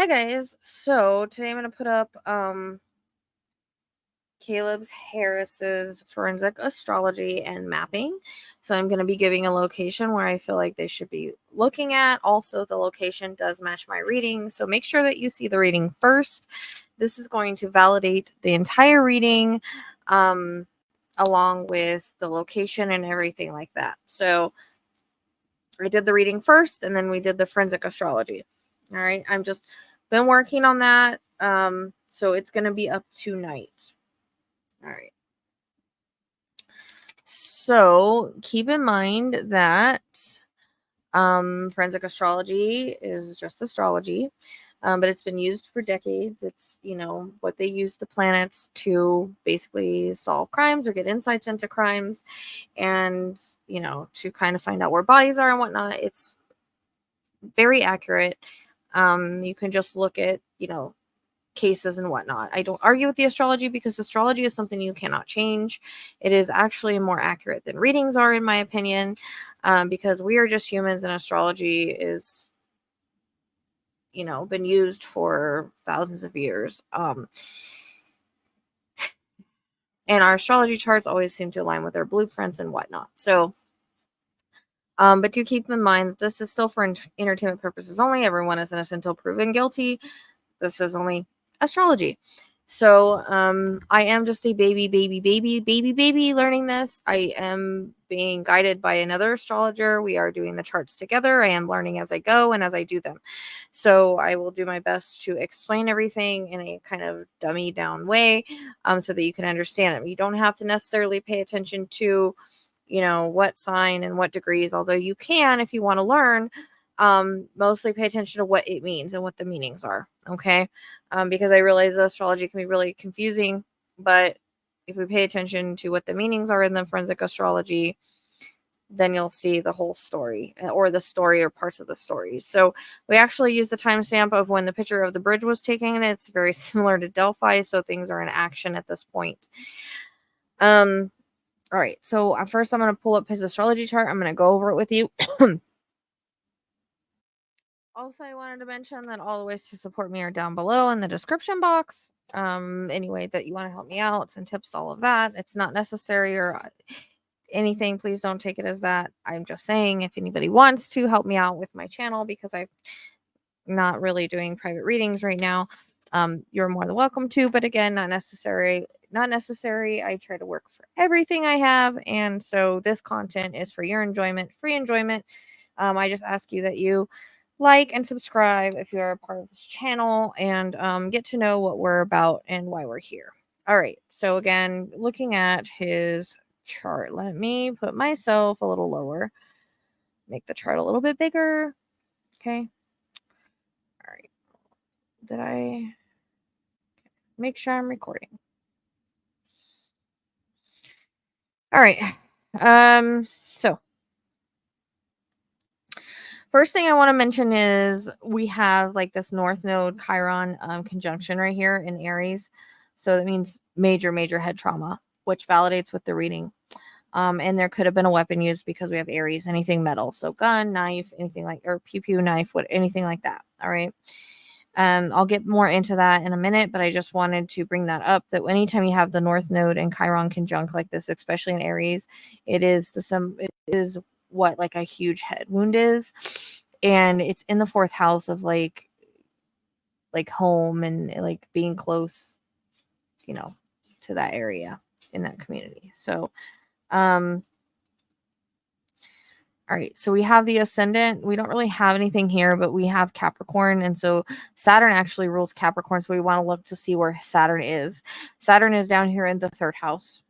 Hi guys, so today I'm going to put up Caleb Harris's forensic astrology and mapping. So I'm going to be giving a location where I feel like they should be looking at. Also, the location does match my reading, so make sure that you see the reading first. This is going to validate the entire reading along with the location and everything like that. So I did the reading first and then we did the forensic astrology. All right, I'm just been working on that. So it's going to be up tonight. All right. So keep in mind that forensic astrology is just astrology, but it's been used for decades. It's, what they use the planets to basically solve crimes or get insights into crimes and, to kind of find out where bodies are and whatnot. It's very accurate. You can just look at, cases and whatnot. I don't argue with the astrology because astrology is something you cannot change. It is actually more accurate than readings are, in my opinion, because we are just humans and astrology is, been used for thousands of years. And our astrology charts always seem to align with our blueprints and whatnot. So, but do keep in mind that this is still for entertainment purposes only. Everyone is innocent until proven guilty. This is only astrology. So I am just a baby learning this. I am being guided by another astrologer. We are doing the charts together. I am learning as I go and as I do them. So I will do my best to explain everything in a kind of dummy down way so that you can understand it. You don't have to necessarily pay attention to, what sign and what degrees, although you can if you want to learn. Mostly pay attention to what it means and what the meanings are. Okay. Because I realize astrology can be really confusing, but if we pay attention to what the meanings are in the forensic astrology, then you'll see the whole story or the story or parts of the story. So we actually use the timestamp of when the picture of the bridge was taken. And it's very similar to Delphi. So things are in action at this point. All right. So first I'm going to pull up his astrology chart. I'm going to go over it with you. Also, I wanted to mention that all the ways to support me are down below in the description box. Any way that you want to help me out, and tips, all of that. It's not necessary or anything. Please don't take it as that. I'm just saying if anybody wants to help me out with my channel, because I'm not really doing private readings right now, you're more than welcome to. But again, not necessary. Not necessary. I try to work for everything I have, and so this content is for your enjoyment, free enjoyment. I just ask you that you like and subscribe if you're a part of this channel and get to know what we're about and why we're here. All right. So again, looking at his chart, let me put myself a little lower, make the chart a little bit bigger. Okay. All right. Did I make sure I'm recording? All right. So first thing I want to mention is we have like this North Node Chiron conjunction right here in Aries. So that means major head trauma, which validates with the reading. And there could have been a weapon used because we have Aries, anything metal. So gun, knife, anything like, or pew knife, anything like that. All right. I'll get more into that in a minute, but I just wanted to bring that up that anytime you have the North Node and Chiron conjunct like this, especially in Aries, it is it is what like a huge head wound is. And it's in the 4th house of like home and like being close, to that area in that community. So, all right, so we have the ascendant. We don't really have anything here, but we have Capricorn. And so Saturn actually rules Capricorn. So we want to look to see where Saturn is. Saturn is down here in the 3rd house.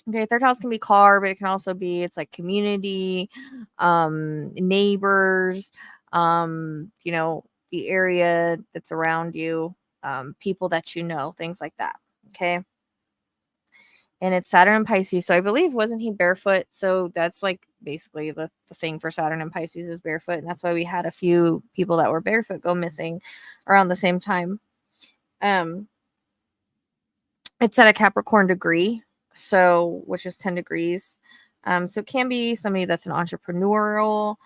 Okay, 3rd house can be car, but it can also be, it's like community, neighbors, the area that's around you, people that you know, things like that. Okay. And it's Saturn and Pisces. So I believe, wasn't he barefoot? So that's like basically the thing for Saturn and Pisces is barefoot. And that's why we had a few people that were barefoot go missing around the same time. It's at a Capricorn degree, so which is 10 degrees. So it can be somebody that's an entrepreneurial,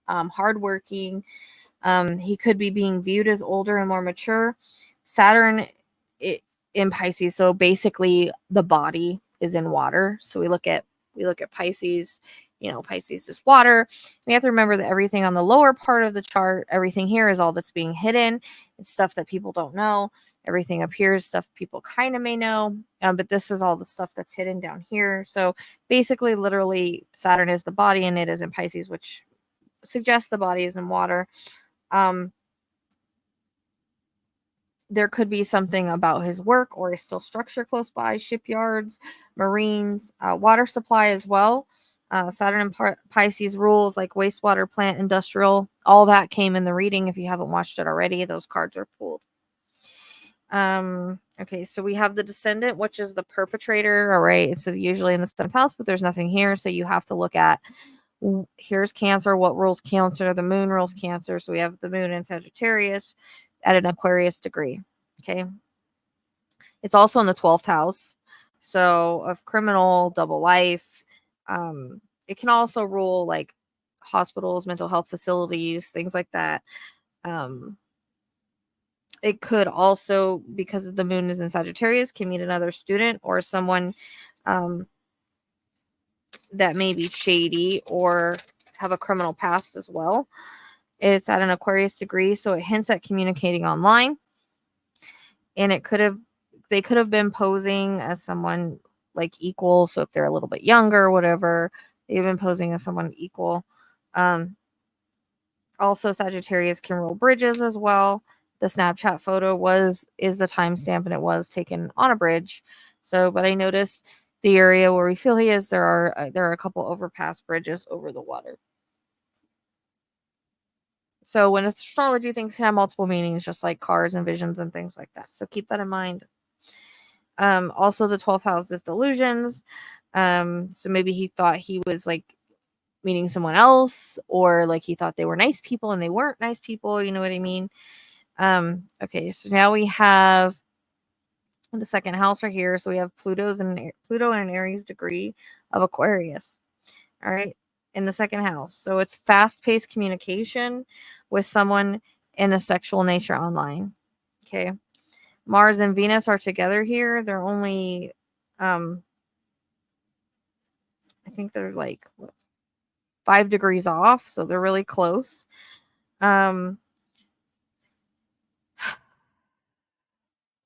hardworking, He could be being viewed as older and more mature. Saturn in Pisces, so basically the body is in water. So we look at Pisces. Pisces is water. We have to remember that everything on the lower part of the chart, everything here is all that's being hidden. It's stuff that people don't know. Everything up here is stuff people kind of may know, but this is all the stuff that's hidden down here. So basically, literally, Saturn is the body, and it is in Pisces, which suggests the body is in water. There could be something about his work or his steel structure close by, shipyards, marines, water supply as well. Saturn and Pisces rules like wastewater plant, industrial, all that came in the reading. If you haven't watched it already, those cards are pulled. Okay, so we have the descendant, which is the perpetrator. All right, it's usually in the 7th house, but there's nothing here. So you have to look at, here's Cancer. What rules Cancer? The moon rules Cancer. So we have the moon in Sagittarius at an Aquarius degree. Okay. It's also in the 12th house. So of criminal, double life. It can also rule like hospitals, mental health facilities, things like that. It could also, because the moon is in Sagittarius, can mean another student or someone that may be shady or have a criminal past as well. It's at an Aquarius degree, so it hints at communicating online. And they could have been posing as someone like equal. So if they're a little bit younger or whatever, they've been posing as someone equal. Also, Sagittarius can rule bridges as well. The Snapchat photo is the timestamp, and it was taken on a bridge. So, but I noticed the area where we feel he is, there are a couple overpass bridges over the water. So when astrology, things can have multiple meanings, just like cars and visions and things like that. So keep that in mind. Also, the 12th house is delusions. So maybe he thought he was like meeting someone else, or like he thought they were nice people and they weren't nice people. You know what I mean? Okay, so now we have the 2nd house right here. So we have Pluto in an Aries degree of Aquarius. All right, in the 2nd house. So it's fast-paced communication with someone in a sexual nature online. Okay. Mars and Venus are together here. They're only I think they're like 5 degrees off, so they're really close.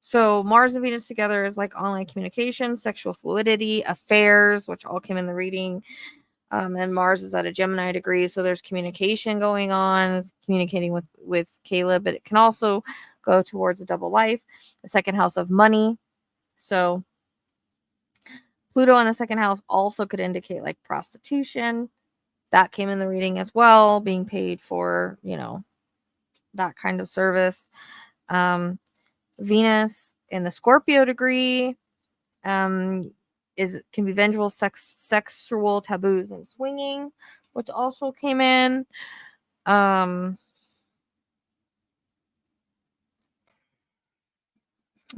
So Mars and Venus together is like online communication, sexual fluidity, affairs, which all came in the reading. And Mars is at a Gemini degree, so there's communication going on, communicating with Caleb, but it can also go towards a double life. The 2nd house of money. So Pluto in the 2nd house also could indicate like prostitution. That came in the reading as well, being paid for, that kind of service. Venus in the Scorpio degree can be vengeful, sexual taboos and swinging, which also came in.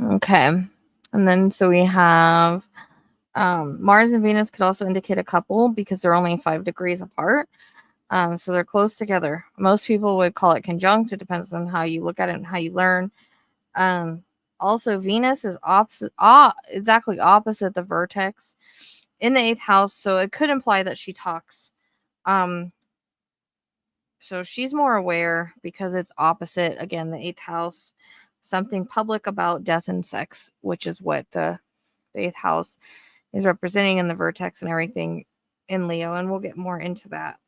Okay, and then so we have Mars and Venus could also indicate a couple because they're only 5 degrees apart. So they're close together. Most people would call it conjunct. It depends on how you look at it and how you learn. Also, Venus is exactly opposite the vertex in the 8th house, so it could imply that she talks. So she's more aware because it's opposite, again, the 8th house, something public about death and sex, which is what the 8th house is representing in the vertex and everything in Leo, and we'll get more into that.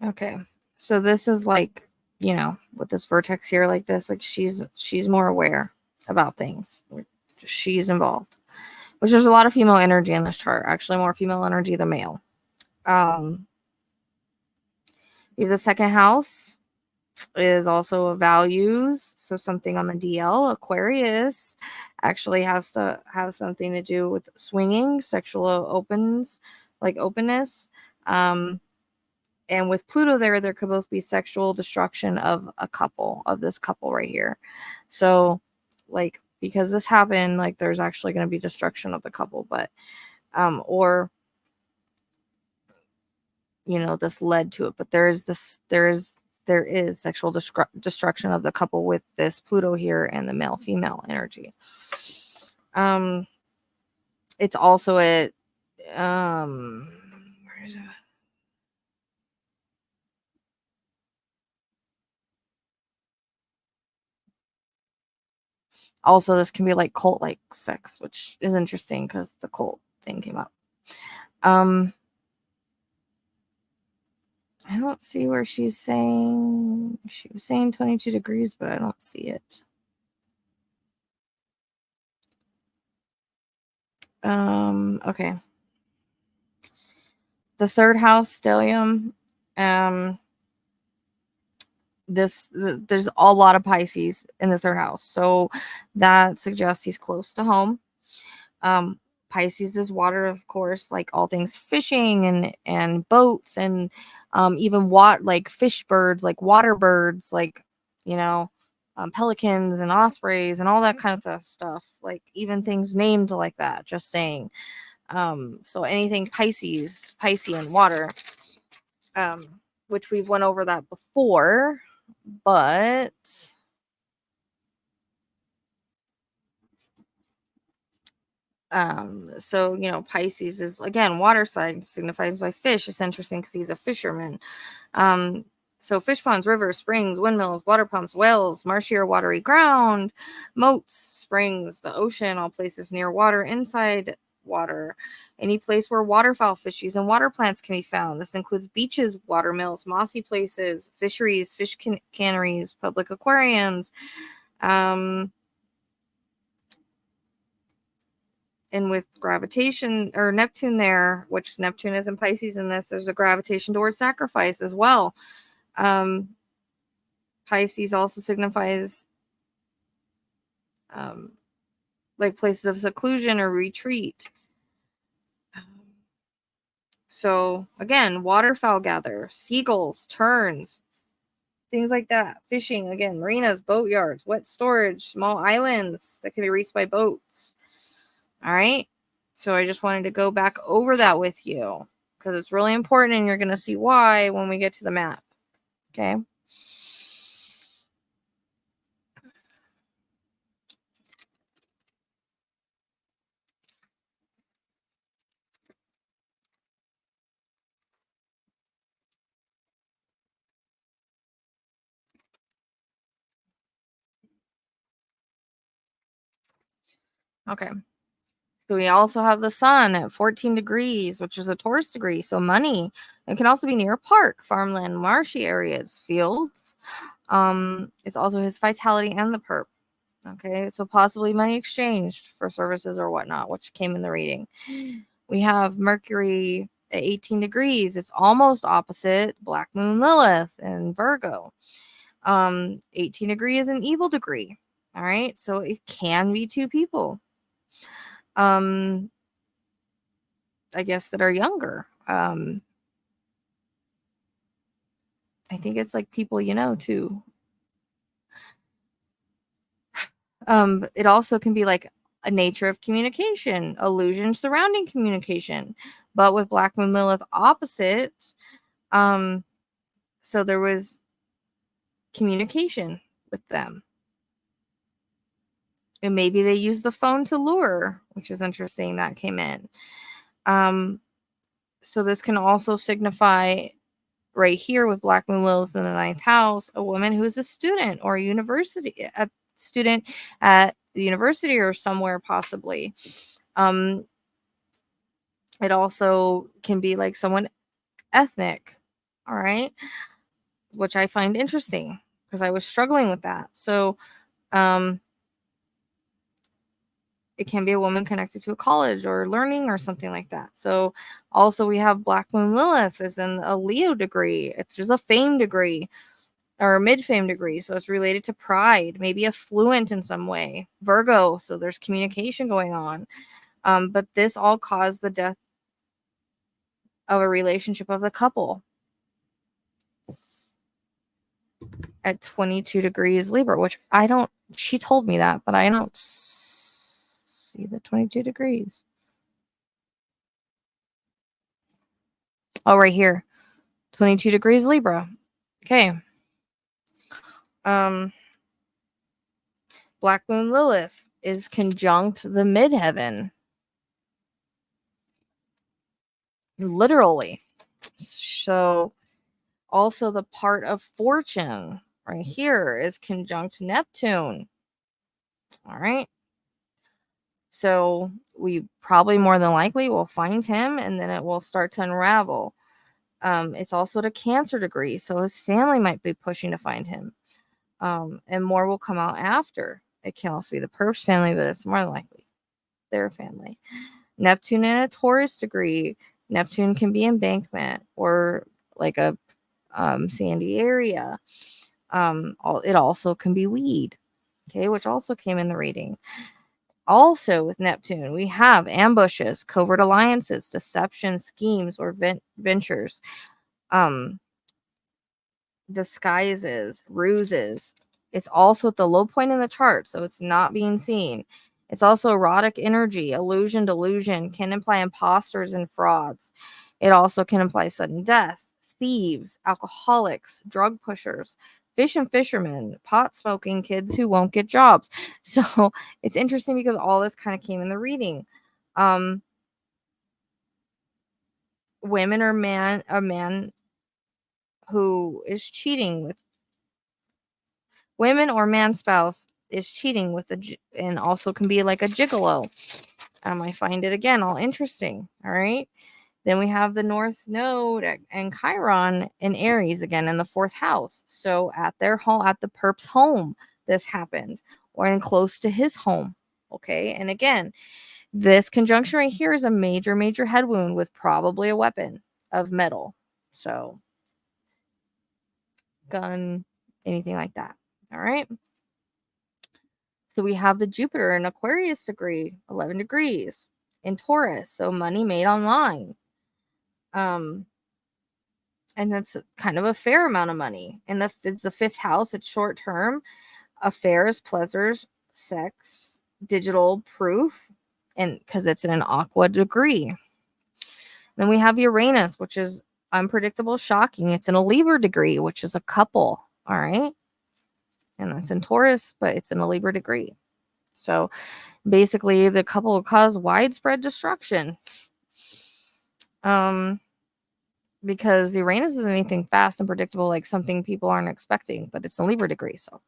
Okay, so this is like, with this vertex here like this, like she's more aware about things. She's involved, which there's a lot of female energy in this chart, actually more female energy than male. We have the 2nd house is also a values, so something on the DL. Aquarius actually has to have something to do with swinging, sexual openness. And with Pluto there could both be sexual destruction of this couple right here. So like, because this happened, like there's actually going to be destruction of the couple, but or this led to it. But there is sexual destruction of the couple with this Pluto here and the male female energy. It's also at where is it? Also, this can be like cult like sex, which is interesting because the cult thing came up. I don't see where she was saying 22 degrees, but I don't see it. Okay. The third house, stellium. There's a lot of Pisces in the third house, so that suggests he's close to home. Pisces is water, of course, like all things fishing and boats and even like fish birds, like water birds, like pelicans and ospreys and all that kind of stuff, like even things named like that, just saying. So anything Piscean water, which we've went over that before, but so Pisces is again water sign, signifies by fish. It's interesting because he's a fisherman. So fish ponds, rivers, springs, windmills, water pumps, wells, marshy or watery ground, moats, springs, the ocean, all places near water, inside water, any place where waterfowl, fishies, and water plants can be found. This includes beaches, water mills, mossy places, fisheries, fish canneries, public aquariums. And with gravitation or Neptune there, which Neptune is in Pisces in this, there's a gravitation towards sacrifice as well. Pisces also signifies like places of seclusion or retreat. So again, waterfowl gather, seagulls, terns, things like that. Fishing, again, marinas, boatyards, wet storage, small islands that can be reached by boats. All right. So I just wanted to go back over that with you because it's really important and you're going to see why when we get to the map. Okay. Okay. So we also have the sun at 14 degrees, which is a Taurus degree. So money. It can also be near a park, farmland, marshy areas, fields. It's also his vitality and the perp. Okay. So possibly money exchanged for services or whatnot, which came in the reading. We have Mercury at 18 degrees. It's almost opposite Black Moon Lilith and Virgo. 18 degree is an evil degree. All right. So it can be two people. I guess that are younger. I think it's like people too. It also can be like a nature of communication, illusion surrounding communication, but with Black Moon Lilith opposite, so there was communication with them. And maybe they use the phone to lure, which is interesting. That came in. So this can also signify right here with Black Moon Lilith in the 9th house, a woman who is a student or a student at the university or somewhere possibly. It also can be like someone ethnic, all right, which I find interesting because I was struggling with that. So it can be a woman connected to a college or learning or something like that. So also we have Black Moon Lilith is in a Leo degree. It's just a fame degree or a mid-fame degree. So it's related to pride, maybe affluent in some way. Virgo, so there's communication going on. But this all caused the death of a relationship of the couple at 22 degrees Libra, which she told me that, but I don't see the 22 degrees. Oh, right here. 22 degrees Libra. Okay. Black Moon Lilith is conjunct the midheaven. Literally. So also the part of fortune right here is conjunct Neptune. All right. So we probably more than likely will find him, and then it will start to unravel. It's also at a Cancer degree, so his family might be pushing to find him. And more will come out after. It can also be the Perp's family, but it's more likely their family. Neptune in a Taurus degree. Neptune can be embankment or like a sandy area. It also can be weed, okay, which also came in the reading. Also with Neptune, we have ambushes, covert alliances, deception, schemes, or ventures, disguises, ruses. It's also at the low point in the chart, so it's not being seen. It's also erotic energy, illusion, delusion, can imply imposters and frauds. It also can imply sudden death, thieves, alcoholics, drug pushers, fish and fishermen, pot smoking kids who won't get jobs. So it's interesting because all this kind of came in the reading. Women or a man who is cheating with women or man spouse is cheating with and also can be like a gigolo. I find it again all interesting. All right. Then we have the North Node and Chiron in Aries again in the 4th house. So at their home, at the Perp's home, this happened, or in close to his home. Okay. And again, this conjunction right here is a major, major head wound with probably a weapon of metal. So gun, anything like that. All right. So we have the Jupiter in Aquarius degree, 11 degrees in Taurus. So money made online. And that's kind of a fair amount of money. And it's the 5th house. It's short term affairs, pleasures, sex, digital proof, and because it's in an aqua degree. Then we have Uranus, which is unpredictable, shocking. It's in a Libra degree, which is a couple. All right. And that's in Taurus, but it's in a Libra degree. So basically, the couple will cause widespread destruction. Because Uranus isn't anything fast and predictable, like something people aren't expecting, but it's a Libra degree. So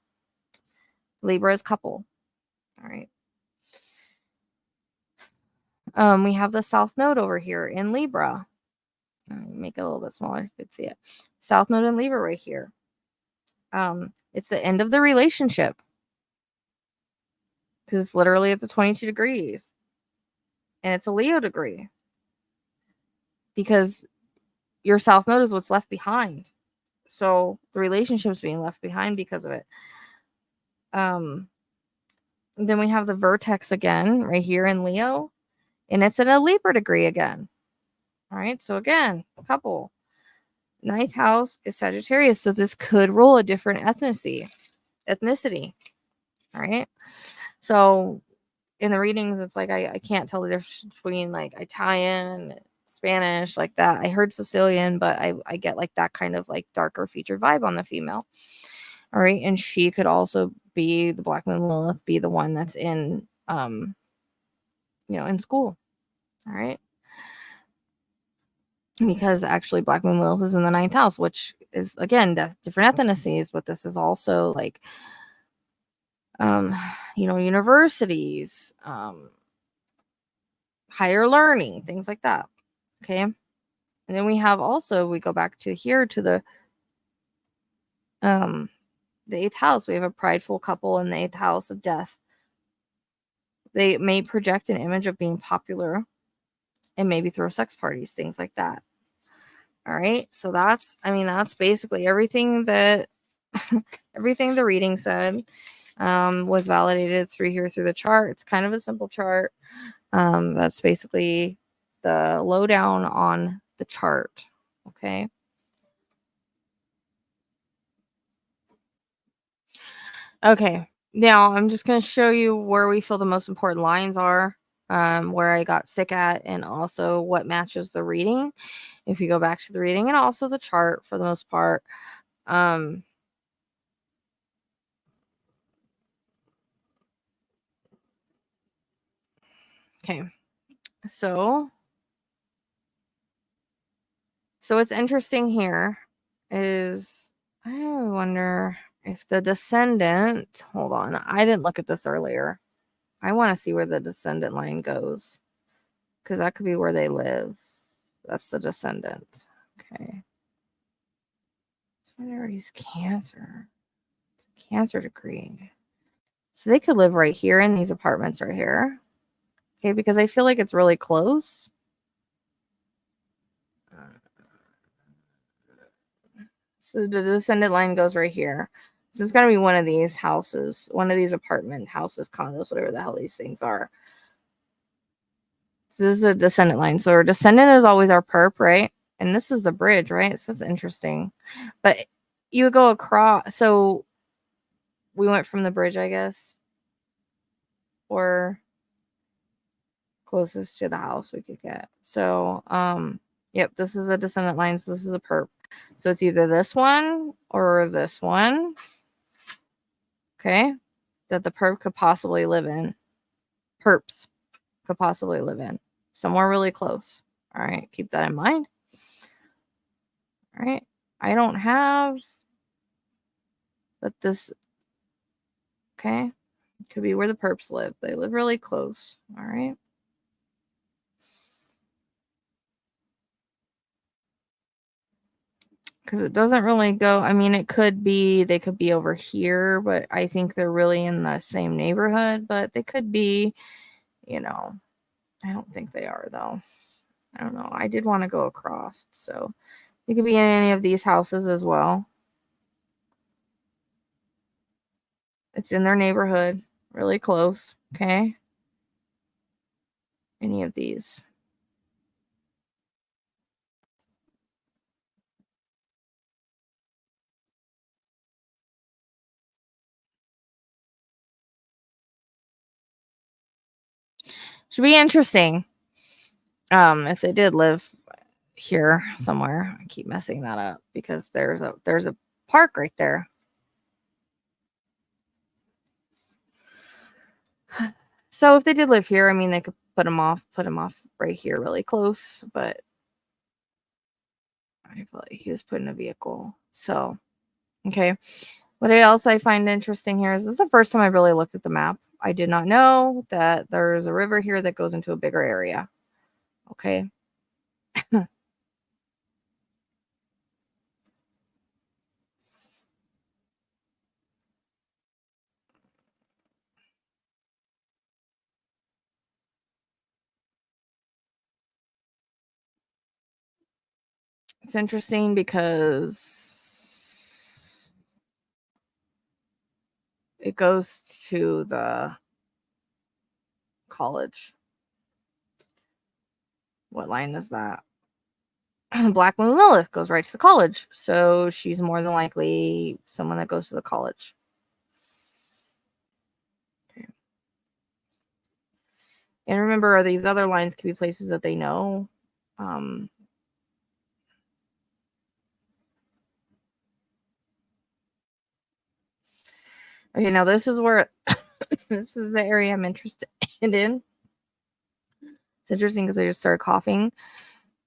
Libra is couple. All right. We have the South Node over here in Libra. Make it a little bit smaller. You could see it. South Node in Libra right here. It's the end of the relationship because it's literally at the 22 degrees, and it's a Leo degree because your South Node is what's left behind. So the relationship's being left behind because of it. Then we have the vertex again right here in Leo, and it's in a Libra degree again. All right. So again, a couple. 9th house is Sagittarius. So this could rule a different ethnicity. All right. So in the readings, it's like I can't tell the difference between like Italian and Spanish, like that. I heard Sicilian, but I get like that kind of like darker featured vibe on the female. All right. And she could also be the Black Moon Lilith, be the one that's in in school. All right. Because actually Black Moon Lilith is in the 9th house, which is again different ethnicities, but this is also like universities, higher learning, things like that. Okay. And then we go back to here to the 8th house. We have a prideful couple in the 8th house of death. They may project an image of being popular and maybe throw sex parties, things like that. All right. So that's basically everything that everything the reading said was validated through the chart. It's kind of a simple chart. That's basically the lowdown on the chart. Okay. Okay. Now I'm just going to show you where we feel the most important lines are. where I got sick at, and also what matches the reading. If you go back to the reading, and also the chart for the most part. Okay. So what's interesting here is I wonder if the descendant, hold on, I didn't look at this earlier. I want to see where the descendant line goes, because that could be where they live. That's the descendant. Okay. Where he's Cancer. It's a Cancer degree. So they could live right here in these apartments right here. Okay, because I feel like it's really close. So the descendant line goes right here. So it's going to be one of these houses, one of these apartment houses, condos, whatever the hell these things are. So this is a descendant line. So our descendant is always our perp, right? And this is the bridge, right? So it's interesting. But you go across. So we went from the bridge, I guess. Or closest to the house we could get. So, yep, this is a descendant line. So this is a perp. So it's either this one or this one. Okay. That the perp could possibly live in. Perps could possibly live in. Somewhere really close. All right. Keep that in mind. All right. I don't have, but this, okay. Could be where the perps live. They live really close. All right. Because it doesn't really go, I mean, it could be, they could be over here, but I think they're really in the same neighborhood, but they could be, you know, I don't think they are though. I don't know. I did want to go across, so they could be in any of these houses as well. It's in their neighborhood, really close, okay? Any of these. Should be interesting. If they did live here somewhere. I keep messing that up because there's a park right there. So if they did live here, I mean, they could put them off right here really close, but I feel like he was put in a vehicle. So, okay. What else I find interesting here is this is the first time I really looked at the map. I did not know that there's a river here that goes into a bigger area. Okay. It's interesting because it goes to the college. What line is that? Black Moon Lilith goes right to the college. So she's more than likely someone that goes to the college. Okay. And remember, these other lines could be places that they know. Okay, now this is where this is the area I'm interested in. It's interesting because I just started coughing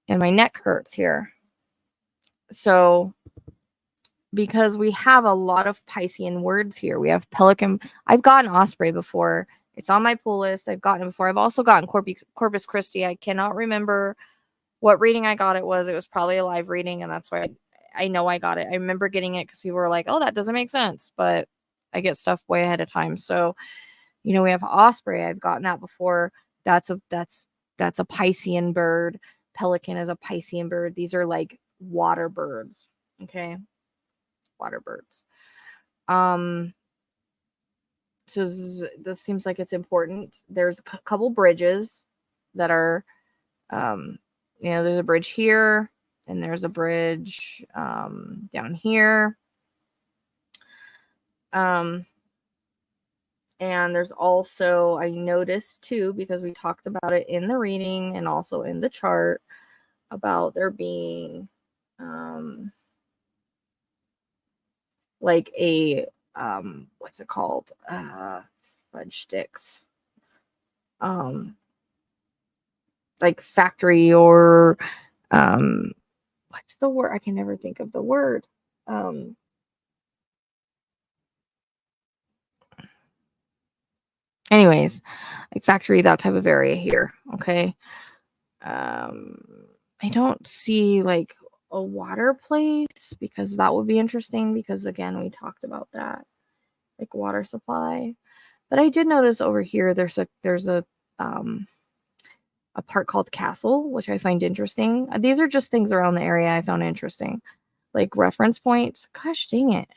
and my neck hurts here. So because we have a lot of Piscean words here. We have pelican. I've gotten osprey before. It's on my pull list. I've gotten it before. I've also gotten Corpus Christi. I cannot remember what reading I got it was. It was probably a live reading, and that's why I know I got it. I remember getting it because people were like, oh, that doesn't make sense. But I get stuff way ahead of time. So, you know, we have osprey. I've gotten that before. That's a Piscean bird. Pelican is a Piscean bird. These are like water birds. Okay. Water birds. So this seems like it's important. There's a couple bridges that are, you know, there's a bridge here and there's a bridge down here. And And there's also, I noticed too, because we talked about it in the reading and also in the chart, about there being like a what's it called? Fudge sticks. Like factory or what's the word? I can never think of the word. Anyways, like factory, that type of area here. Okay. I don't see like a water place, because that would be interesting, because again, we talked about that, like water supply. But I did notice over here there's a park called Castle, which I find interesting. These are just things around the area I found interesting, like reference points. Gosh dang it,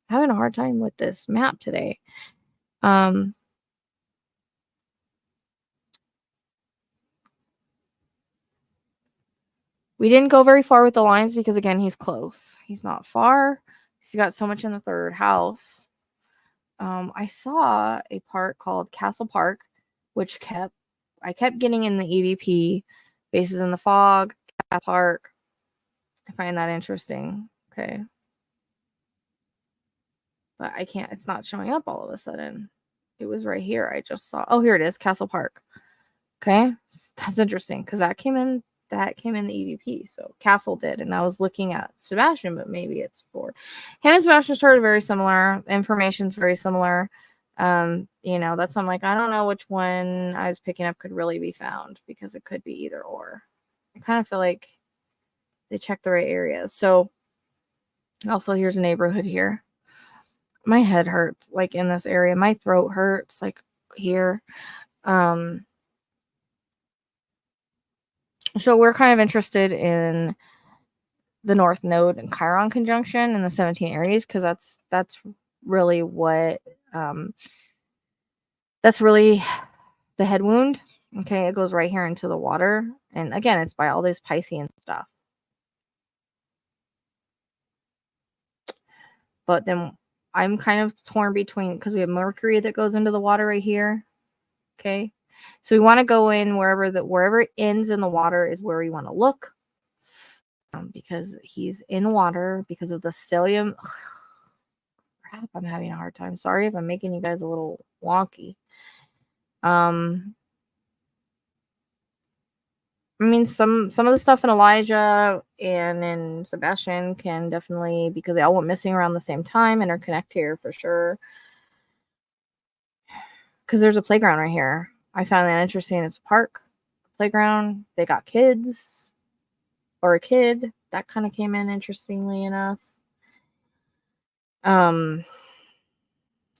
I'm having a hard time with this map today. We didn't go very far with the lines because, again, he's close. He's not far. He's got so much in the third house. I saw a park called Castle Park, which I kept getting in the EVP, Faces in the Fog, Castle Park. I find that interesting. Okay. But I can't, it's not showing up all of a sudden. It was right here. I just saw, oh, here it is, Castle Park. Okay. That's interesting, because that came in the EVP. So Castle did, and I was looking at Sebastian, but maybe it's for him and Sebastian started very similar. Information's very similar. That's why I'm like, I don't know which one I was picking up could really be found, because it could be either or. I kind of feel like they checked the right areas. So also, here's a neighborhood here. My head hurts, like in this area. My throat hurts, like here. So we're kind of interested in the North Node and Chiron conjunction in the 17 Aries, because that's really what that's really the head wound. Okay, it goes right here into the water, and again, it's by all this Piscean stuff. But then I'm kind of torn between, because we have Mercury that goes into the water right here. Okay, so we want to go in wherever it ends in the water is where we want to look, because he's in water because of the stellium. Crap, I'm having a hard time. Sorry if I'm making you guys a little wonky. I mean, some of the stuff in Elijah and in Sebastian can definitely, because they all went missing around the same time, interconnect here for sure. Because there's a playground right here. I found that interesting. It's a park, playground. They got kids, or a kid. That kind of came in interestingly enough.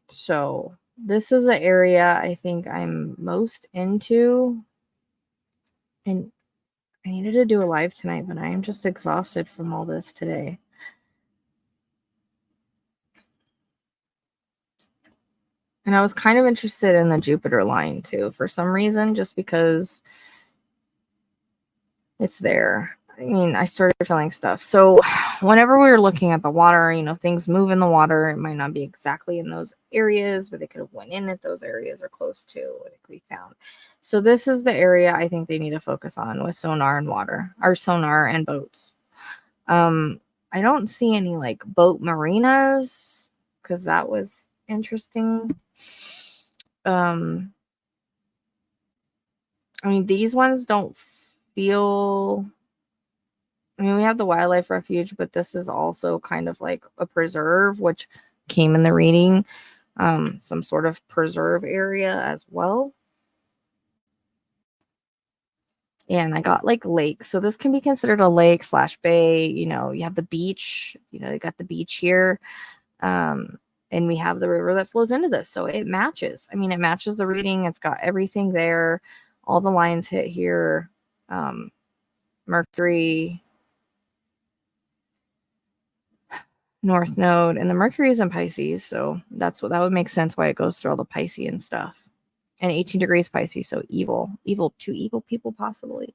So this is the area I think I'm most into. And I needed to do a live tonight, but I am just exhausted from all this today. And I was kind of interested in the Jupiter line too, for some reason, just because it's there. I mean, I started feeling stuff. So whenever we were looking at the water, things move in the water. It might not be exactly in those areas, but they could have went in at those areas or close to what it could be found. So this is the area I think they need to focus on with sonar and water, or sonar and boats. I don't see any like boat marinas, because that was interesting. I mean, these ones don't feel. I mean, we have the wildlife refuge, but this is also kind of like a preserve, which came in the reading. Some sort of preserve area as well. And I got like lake. So this can be considered a lake / bay. You have the beach. You got the beach here. And we have the river that flows into this. So it matches. I mean, it matches the reading. It's got everything there. All the lines hit here. Mercury, North Node, and the Mercury is in Pisces. So that would make sense why it goes through all the Piscean stuff. And 18 degrees Pisces. So evil, two evil people possibly.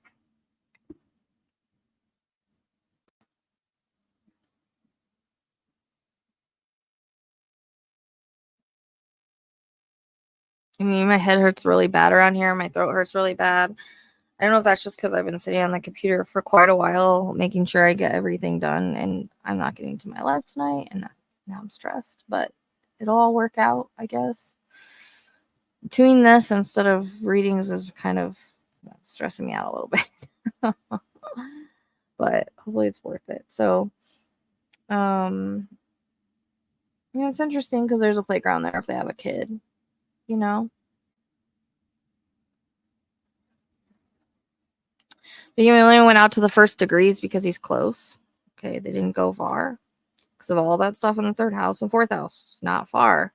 I mean, my head hurts really bad around here. My throat hurts really bad. I don't know if that's just because I've been sitting on the computer for quite a while, making sure I get everything done, and I'm not getting to my live tonight, and now I'm stressed, but it'll all work out, I guess. Doing this instead of readings is kind of stressing me out a little bit. But hopefully it's worth it. So, it's interesting because there's a playground there if they have a kid, you know? But we only went out to the first degrees because he's close. Okay, they didn't go far because of all that stuff in the 3rd house and 4th house. It's not far.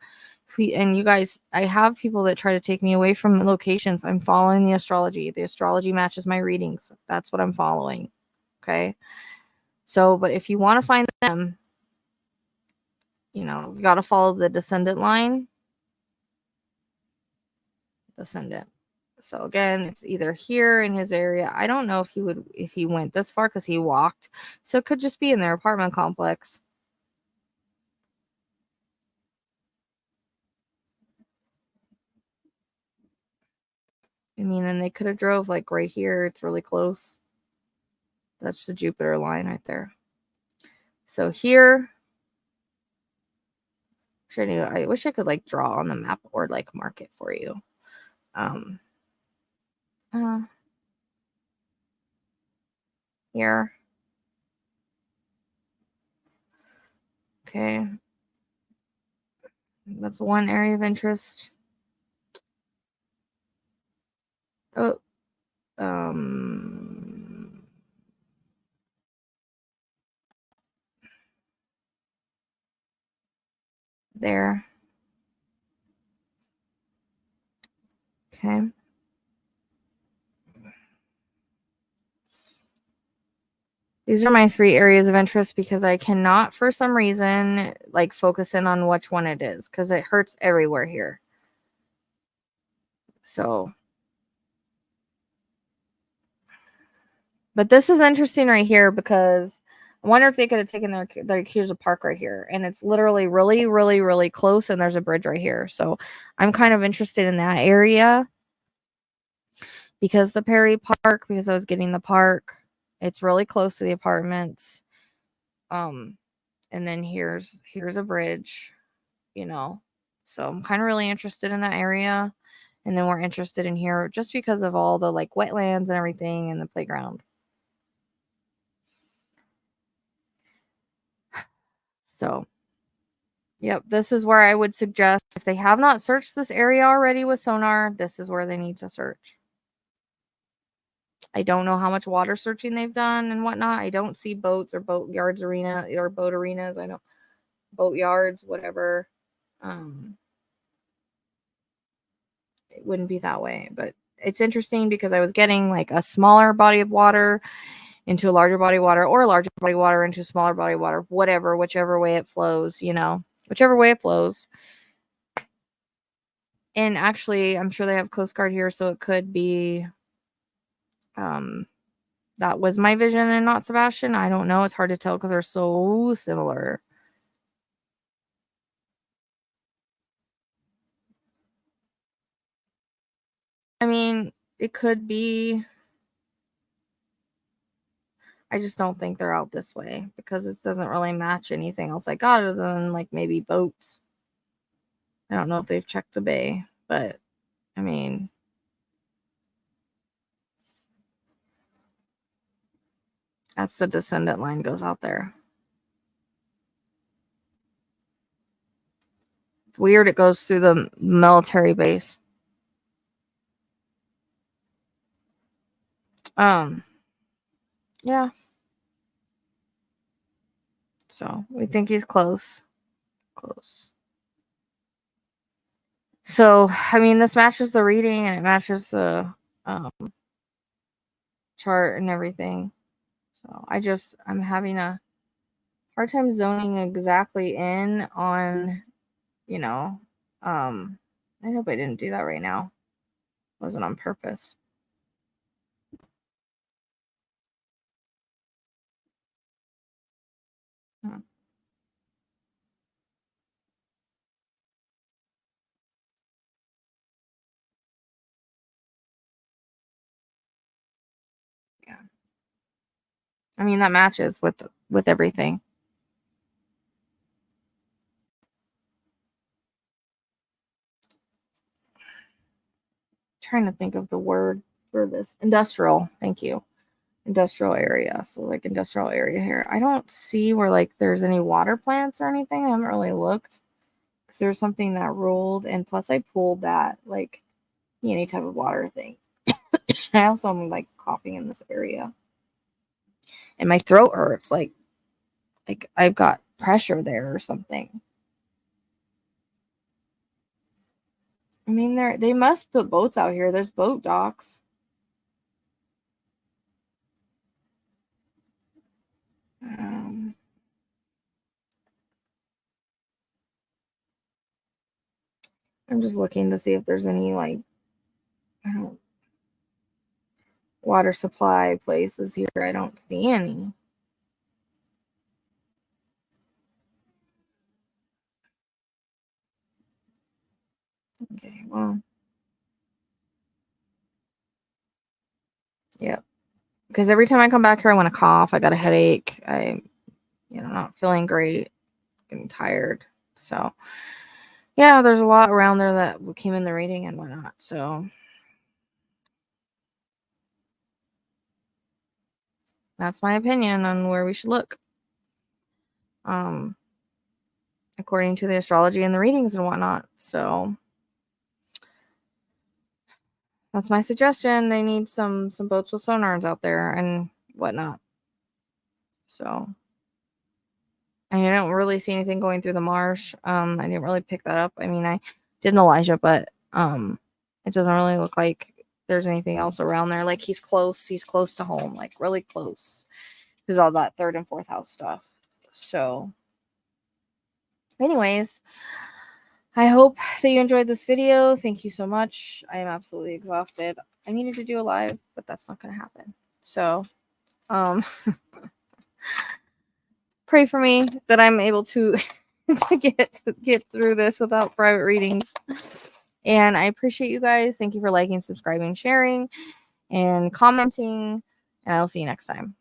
And you guys, I have people that try to take me away from locations. I'm following the astrology. The astrology matches my readings. That's what I'm following. Okay. So, but if you want to find them, you got to follow the descendant line. Descendant. So again, it's either here in his area. I don't know if he went this far because he walked. So it could just be in their apartment complex. I mean, and they could have drove like right here. It's really close. That's the Jupiter line right there. So here, I wish I could like draw on the map or like mark it for you. Here. Okay. That's one area of interest. Oh, there. Okay. These are my 3 areas of interest because I cannot, for some reason, like focus in on which one it is because it hurts everywhere here. So, but this is interesting right here because I wonder if they could have taken their keys to park right here, and it's literally really, really, really close, and there's a bridge right here. So, I'm kind of interested in that area because the Perry Park, because I was getting the park, it's really close to the apartments. And then here's a bridge, So I'm kind of really interested in that area. And then we're interested in here just because of all the like wetlands and everything and the playground. So, yep, this is where I would suggest if they have not searched this area already with sonar, this is where they need to search. I don't know how much water searching they've done and whatnot. I don't see boats or boat yards arena or boat arenas. I know boat yards, whatever. It wouldn't be that way, but it's interesting because I was getting like a smaller body of water into a larger body of water or a larger body of water into a smaller body of water, whatever, whichever way it flows, whichever way it flows. And actually, I'm sure they have Coast Guard here, so it could be that was my vision and not Sebastian. I don't know. It's hard to tell because they're so similar. I mean, it could be. I just don't think they're out this way because it doesn't really match anything else I got other than like maybe boats. I don't know if they've checked the bay, but I mean, that's the descendant line goes out there. Weird, it goes through the military base. Yeah. So we think he's close. Close. So, I mean, this matches the reading and it matches the chart and everything. So I'm having a hard time zoning exactly in on, I hope I didn't do that right now. It wasn't on purpose. I mean, that matches with everything. Trying to think of the word for this. Industrial. Thank you. Industrial area. So like industrial area here. I don't see where like there's any water plants or anything. I haven't really looked because there's something that rolled, and plus I pulled that like any type of water thing. I also am like coughing in this area, and my throat hurts. Like I've got pressure there or something. I mean, they must put boats out here. There's boat docks. I'm just looking to see if there's any like water supply places here. I don't see any. Okay, well, yeah. Because every time I come back here, I want to cough. I got a headache. I'm not feeling great. Getting tired. So, yeah, there's a lot around there that came in the reading and whatnot. So, that's my opinion on where we should look. According to the astrology and the readings and whatnot. So, that's my suggestion. They need some boats with sonars out there and whatnot. So, and I don't really see anything going through the marsh. I didn't really pick that up. I mean, I did an Elijah, but it doesn't really look like there's anything else around there. Like he's close to home, like really close. There's all that 3rd and 4th house stuff. So, anyways, I hope that you enjoyed this video. Thank you so much. I am absolutely exhausted. I needed to do a live, but that's not going to happen. So, pray for me that I'm able to get through this without private readings. And I appreciate you guys. Thank you for liking, subscribing, sharing, and commenting. And I will see you next time.